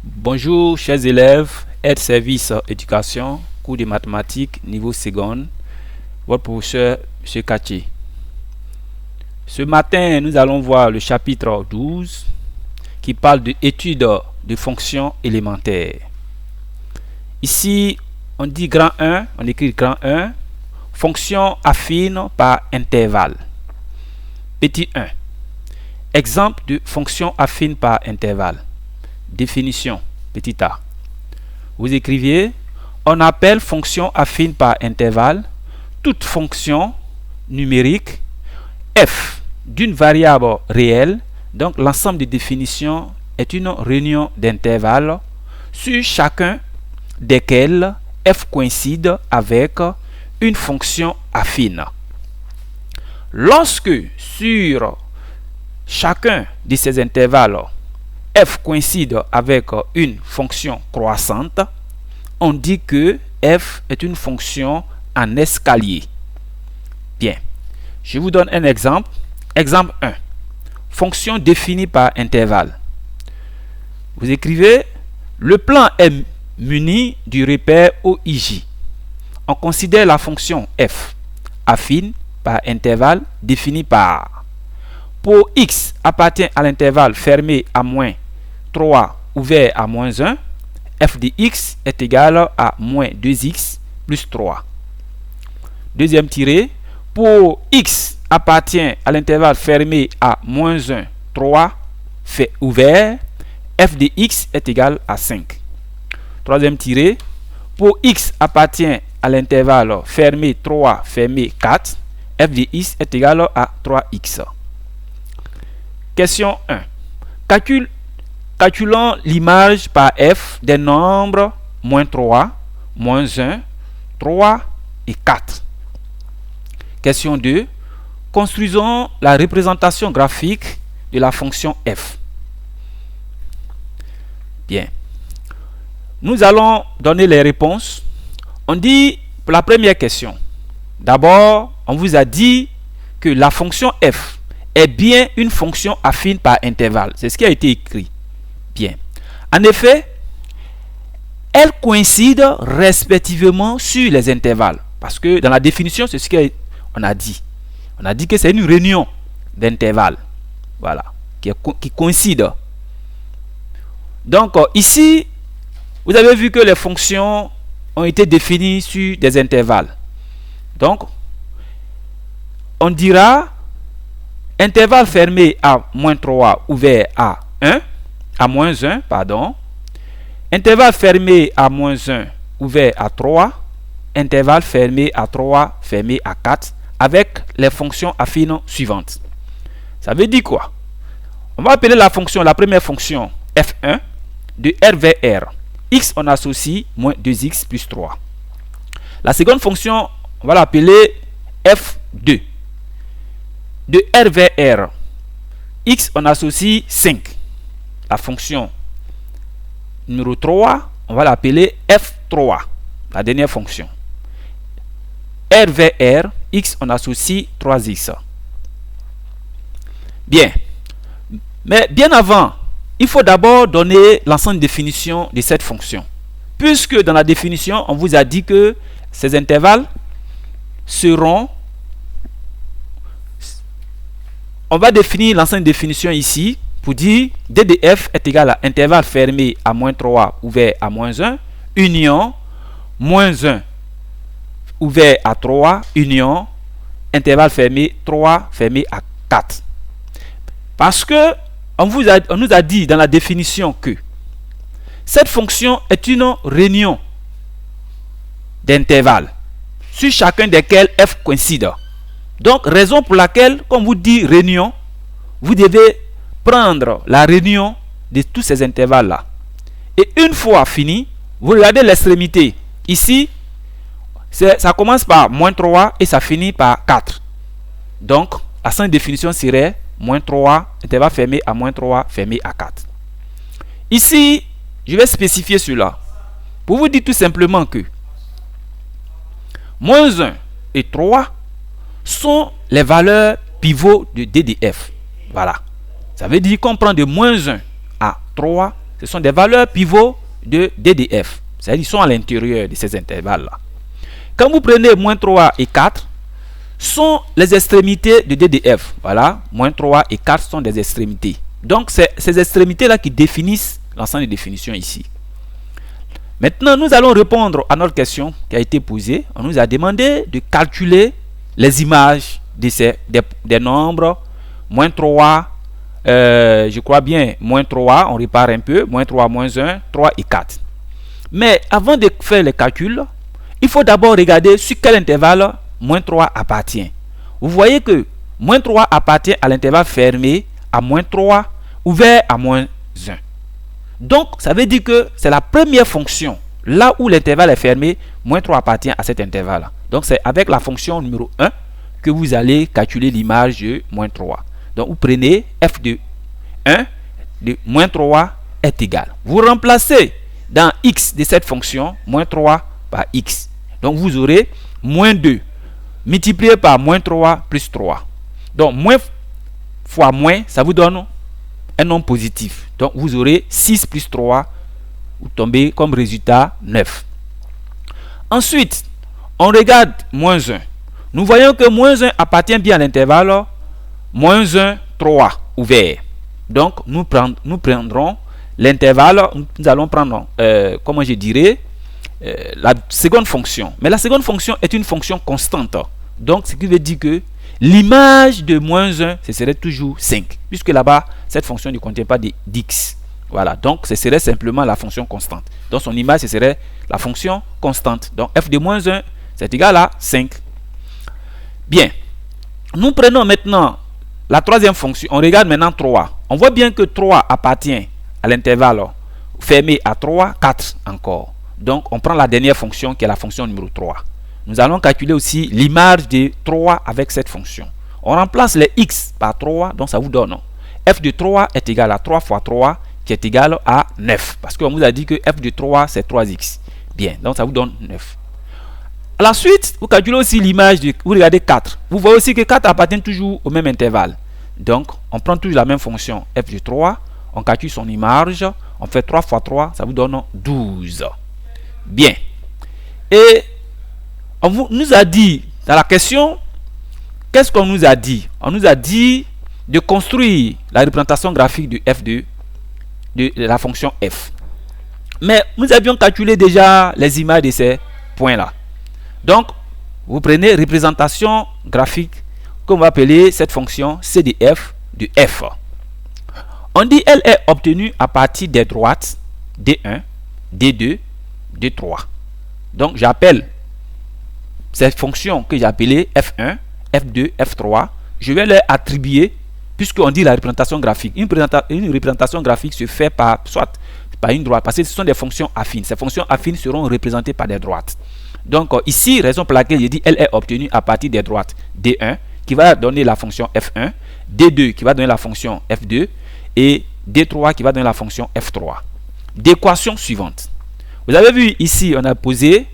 Bonjour chers élèves, aide service éducation, cours de mathématiques niveau seconde, votre professeur M. Kaché. Ce matin, nous allons voir le chapitre 12 qui parle de études de fonctions élémentaires. Ici, on dit grand 1, on écrit grand 1, fonction affine par intervalle. Petit 1. Exemple de fonction affine par intervalle. Définition, petit a. Vous écriviez, on appelle fonction affine par intervalle toute fonction numérique f d'une variable réelle, donc l'ensemble des définitions est une réunion d'intervalles sur chacun desquels f coïncide avec une fonction affine. Lorsque sur chacun de ces intervalles f coïncide avec une fonction croissante, on dit que f est une fonction en escalier. Bien, je vous donne un exemple. Exemple 1. Fonction définie par intervalle. Vous écrivez, le plan est muni du repère OIJ. On considère la fonction f affine par intervalle définie par. Pour x appartient à l'intervalle fermé à moins 3 ouvert à moins 1, f de x est égal à moins 2x plus 3. Deuxième tiré, pour x appartient à l'intervalle fermé à moins 1, 3 fait ouvert, f de x est égal à 5. Troisième tiré, pour x appartient à l'intervalle fermé 3 fermé 4, f de x est égal à 3x. Question 1. Calculons l'image par f des nombres moins 3, moins 1, 3 et 4. Question 2. Construisons la représentation graphique de la fonction f. Bien. Nous allons donner les réponses. On dit pour la première question. D'abord, on vous a dit que la fonction f est bien une fonction affine par intervalle. C'est ce qui a été écrit. Bien. En effet, elles coïncident respectivement sur les intervalles. Parce que dans la définition, c'est ce qu'on a dit. On a dit que c'est une réunion d'intervalles. Voilà. Qui coïncident. Donc, ici, vous avez vu que les fonctions ont été définies sur des intervalles. Donc, on dira intervalle fermé à moins 3 ouvert à 1, à moins 1, pardon. Intervalle fermé à moins 1 ouvert à 3. Intervalle fermé à 3 fermé à 4 avec les fonctions affines suivantes. Ça veut dire quoi? On va appeler la première fonction f1 de r vers r. X on associe moins 2x plus 3. La seconde fonction, on va l'appeler f2 de r vers r. X on associe 5. La fonction numéro 3, on va l'appeler f3, la dernière fonction. R vers R, X on associe 3x. Bien. Mais bien avant, il faut d'abord donner l'ensemble de définition de cette fonction. Puisque dans la définition, on vous a dit que ces intervalles seront... On va définir l'ensemble de définition ici pour dire d de f est égal à intervalle fermé à moins 3 ouvert à moins 1, union moins 1 ouvert à 3, union intervalle fermé 3 fermé à 4. Parce que on nous a dit dans la définition que cette fonction est une réunion d'intervalles sur chacun desquels f coïncide. Donc, raison pour laquelle, comme vous dit réunion, vous devez prendre la réunion de tous ces intervalles-là. Et une fois fini, vous regardez l'extrémité. Ici, ça commence par moins 3 et ça finit par 4. Donc, la simple définition serait moins 3, intervalle fermé à moins 3, fermé à 4. Ici, je vais spécifier cela. Pour vous dire tout simplement que moins 1 et 3 sont les valeurs pivots de DDF. Voilà. Ça veut dire qu'on prend de moins 1 à 3, ce sont des valeurs pivots de DDF. C'est-à-dire qu'ils sont à l'intérieur de ces intervalles-là. Quand vous prenez moins 3 et 4, sont les extrémités de DDF. Voilà, moins 3 et 4 sont des extrémités. Donc, c'est ces extrémités-là qui définissent l'ensemble des définitions ici. Maintenant, nous allons répondre à notre question qui a été posée. On nous a demandé de calculer les images des nombres moins 3, je crois bien, moins 3, on répare un peu, moins 3, moins 1, 3 et 4. Mais avant de faire les calculs, il faut d'abord regarder sur quel intervalle moins 3 appartient. Vous voyez que moins 3 appartient à l'intervalle fermé à moins 3, ouvert à moins 1. Donc, ça veut dire que c'est la première fonction. Là où l'intervalle est fermé, moins 3 appartient à cet intervalle. Donc, c'est avec la fonction numéro 1 que vous allez calculer l'image de moins 3. Donc, vous prenez f de 1 de moins 3 est égal. Vous remplacez dans x de cette fonction moins 3 par x. Donc, vous aurez moins 2 multiplié par moins 3 plus 3. Donc, moins fois moins, ça vous donne un nombre positif. Donc, vous aurez 6 plus 3, vous tombez comme résultat 9. Ensuite, on regarde moins 1. Nous voyons que moins 1 appartient bien à l'intervalle moins 1, 3 ouvert. Donc, nous prendrons l'intervalle, nous allons prendre, comment je dirais, la seconde fonction. Mais la seconde fonction est une fonction constante. Donc, ce qui veut dire que l'image de moins 1, ce serait toujours 5. Puisque là-bas, cette fonction ne contient pas d'x. Voilà, donc ce serait simplement la fonction constante. Donc, son image, ce serait la fonction constante. Donc, f de moins 1, c'est égal à 5. Bien. Nous prenons maintenant la troisième fonction. On regarde maintenant 3. On voit bien que 3 appartient à l'intervalle fermé à 3, 4 encore. Donc, on prend la dernière fonction qui est la fonction numéro 3. Nous allons calculer aussi l'image de 3 avec cette fonction. On remplace les x par 3, donc ça vous donne f de 3 est égal à 3 fois 3 qui est égal à 9. Parce qu'on vous a dit que f de 3 c'est 3x. Bien, donc ça vous donne 9. À la suite, vous calculez aussi l'image de... Vous regardez 4. Vous voyez aussi que 4 appartient toujours au même intervalle. Donc, on prend toujours la même fonction f de 3. On calcule son image. On fait 3 fois 3, ça vous donne 12. Bien. Et on nous a dit, dans la question, qu'est-ce qu'on nous a dit? On nous a dit de construire la représentation graphique de f de la fonction f. Mais nous avions calculé déjà les images de ces points-là. Donc, vous prenez représentation graphique, qu'on va appeler cette fonction c de f de f. On dit elle est obtenue à partir des droites D1, D2, D3. Donc, j'appelle cette fonction que j'ai appelée F1, F2, F3. Je vais leur attribuer, puisqu'on dit la représentation graphique. Une représentation graphique se fait soit par une droite, parce que ce sont des fonctions affines. Ces fonctions affines seront représentées par des droites. Donc, ici, raison pour laquelle je dis elle est obtenue à partir des droites D1, qui va donner la fonction F1, D2 qui va donner la fonction F2, et D3 qui va donner la fonction F3. D'équation suivante. Vous avez vu ici, on a posé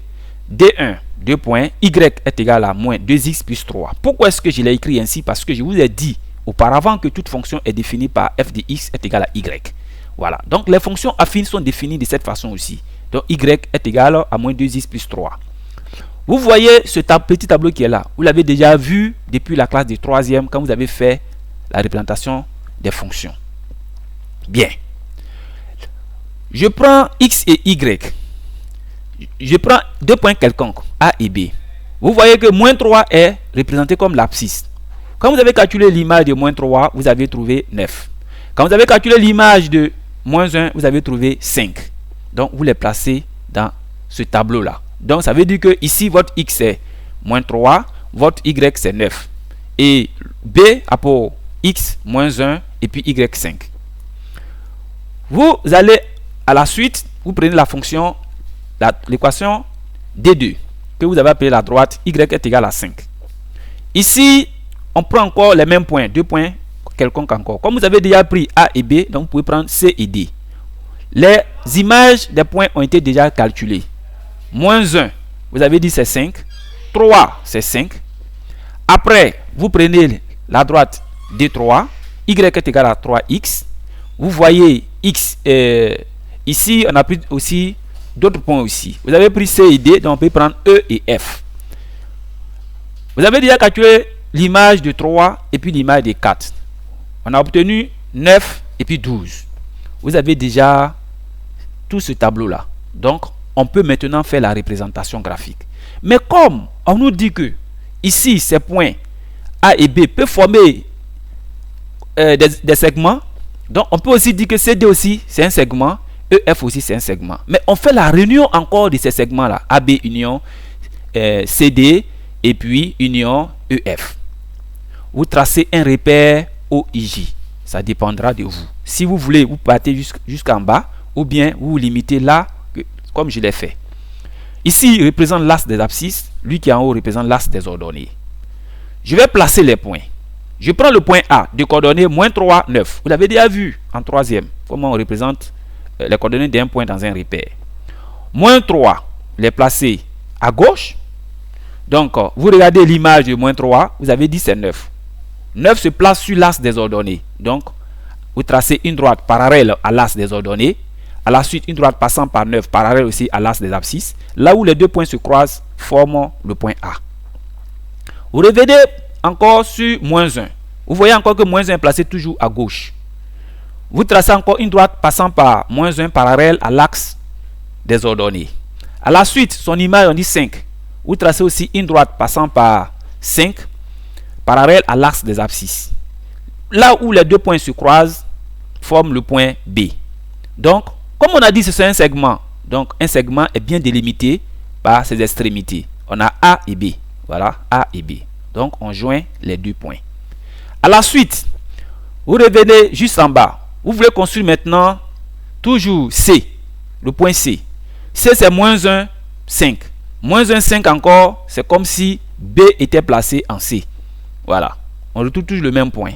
D1, 2 points, Y est égal à moins 2x plus 3. Pourquoi est-ce que je l'ai écrit ainsi? Parce que je vous ai dit auparavant que toute fonction est définie par f de x est égal à y. Voilà. Donc, les fonctions affines sont définies de cette façon aussi. Donc, y est égal à moins 2x plus 3. Vous voyez ce petit tableau qui est là. Vous l'avez déjà vu depuis la classe de 3e quand vous avez fait la représentation des fonctions. Bien. Je prends x et y. Je prends 2 points quelconques, A et B. Vous voyez que moins 3 est représenté comme l'abscisse. Quand vous avez calculé l'image de moins 3, vous avez trouvé 9. Quand vous avez calculé l'image de moins 1, vous avez trouvé 5. Donc, vous les placez dans ce tableau-là. Donc, ça veut dire que ici, votre x est moins 3, votre y c'est 9. Et B a pour x moins 1 et puis y 5. Vous allez à la suite, vous prenez la fonction, l'équation D2, que vous avez appelée la droite, y est égal à 5. Ici, on prend encore les mêmes points, 2 points quelconques encore. Comme vous avez déjà pris A et B, donc vous pouvez prendre C et D. Les images des points ont été déjà calculées. Moins 1, vous avez dit c'est 5. 3, c'est 5. Après, vous prenez la droite D3, y est égal à 3x. Vous voyez x, ici, on a pris aussi d'autres points aussi. Vous avez pris C et D, donc on peut prendre E et F. Vous avez déjà calculé l'image de 3 et puis l'image de 4. On a obtenu 9 et puis 12. Vous avez déjà tout ce tableau-là. Donc, on peut maintenant faire la représentation graphique. Mais comme on nous dit que ici, ces points A et B peuvent former des segments, donc on peut aussi dire que CD aussi, c'est un segment, EF aussi, c'est un segment. Mais on fait la réunion encore de ces segments-là. AB union CD et puis union EF. Vous tracez un repère OIJ. Ça dépendra de vous. Si vous voulez, vous partez jusqu'en bas ou bien vous vous limitez là, comme je l'ai fait. Ici, il représente l'axe des abscisses. Lui qui est en haut représente l'axe des ordonnées. Je vais placer les points. Je prends le point A de coordonnées moins 3, 9. Vous l'avez déjà vu en troisième. Comment on représente les coordonnées d'un point dans un repère. Moins 3, les placer à gauche. Donc, vous regardez l'image de moins 3. Vous avez dit c'est 9. 9 se place sur l'axe des ordonnées. Donc, vous tracez une droite parallèle à l'axe des ordonnées. À la suite, une droite passant par 9 parallèle aussi à l'axe des abscisses. Là où les deux points se croisent, forment le point A. Vous revenez encore sur moins 1. Vous voyez encore que moins 1 est placé toujours à gauche. Vous tracez encore une droite passant par moins 1 parallèle à l'axe des ordonnées. À la suite, son image, on dit 5. Vous tracez aussi une droite passant par 5 parallèle à l'axe des abscisses. Là où les deux points se croisent, forment le point B. Donc, comme on a dit, c'est un segment. Donc, un segment est bien délimité par ses extrémités. On a A et B. Voilà, A et B. Donc, on joint les deux points. À la suite, vous revenez juste en bas. Vous voulez construire maintenant toujours C, le point C. C, c'est moins 1, 5. Moins 1, 5 encore, c'est comme si B était placé en C. Voilà, on retrouve toujours le même point.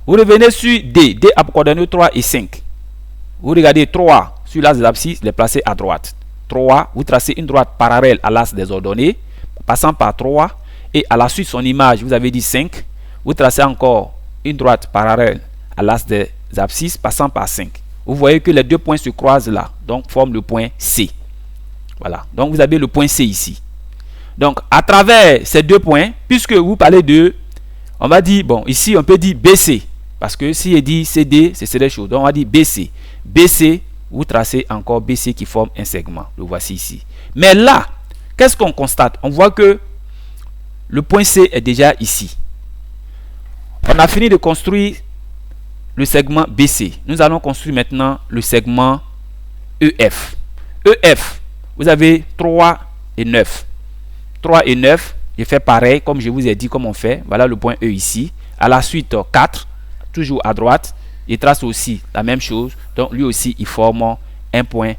Vous revenez sur D. D a pour coordonnées 3 et 5. Vous regardez 3 sur l'axe des abscisses, les placer à droite. 3, vous tracez une droite parallèle à l'axe des ordonnées, passant par 3. Et à la suite, son image, vous avez dit 5. Vous tracez encore une droite parallèle à l'axe des abscisses, passant par 5. Vous voyez que les deux points se croisent là, donc forment le point C. Voilà, donc vous avez le point C ici. Donc, à travers ces deux points, puisque vous parlez de, on va dire, bon, ici on peut dire BC. Parce que si il dit CD, c'est des choses. Donc on va dire BC. BC, vous tracez encore BC qui forme un segment. Le voici ici. Mais là, qu'est-ce qu'on constate? On voit que le point C est déjà ici. On a fini de construire le segment BC. Nous allons construire maintenant le segment EF. EF, vous avez 3 et 9. 3 et 9, je fais pareil, comme je vous ai dit, comme on fait. Voilà le point E ici. À la suite, 4. Toujours à droite, il trace aussi la même chose. Donc lui aussi il forme un point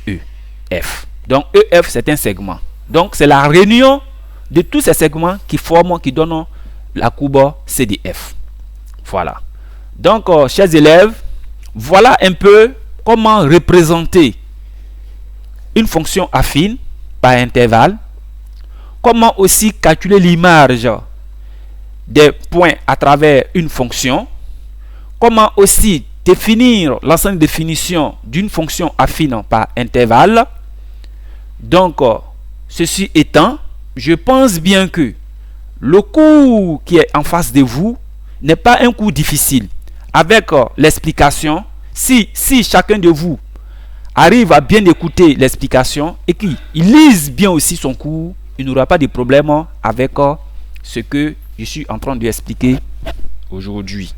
EF. Donc EF c'est un segment. Donc c'est la réunion de tous ces segments qui forment, qui donnent la courbe CDF. Voilà. Donc chers élèves, voilà un peu comment représenter une fonction affine par intervalle. Comment aussi calculer l'image des points à travers une fonction. Comment aussi définir l'ensemble de définition d'une fonction affine par intervalle. Donc, ceci étant, je pense bien que le cours qui est en face de vous n'est pas un cours difficile. Avec l'explication, si chacun de vous arrive à bien écouter l'explication et qu'il lise bien aussi son cours, il n'aura pas de problème avec ce que je suis en train d'expliquer aujourd'hui.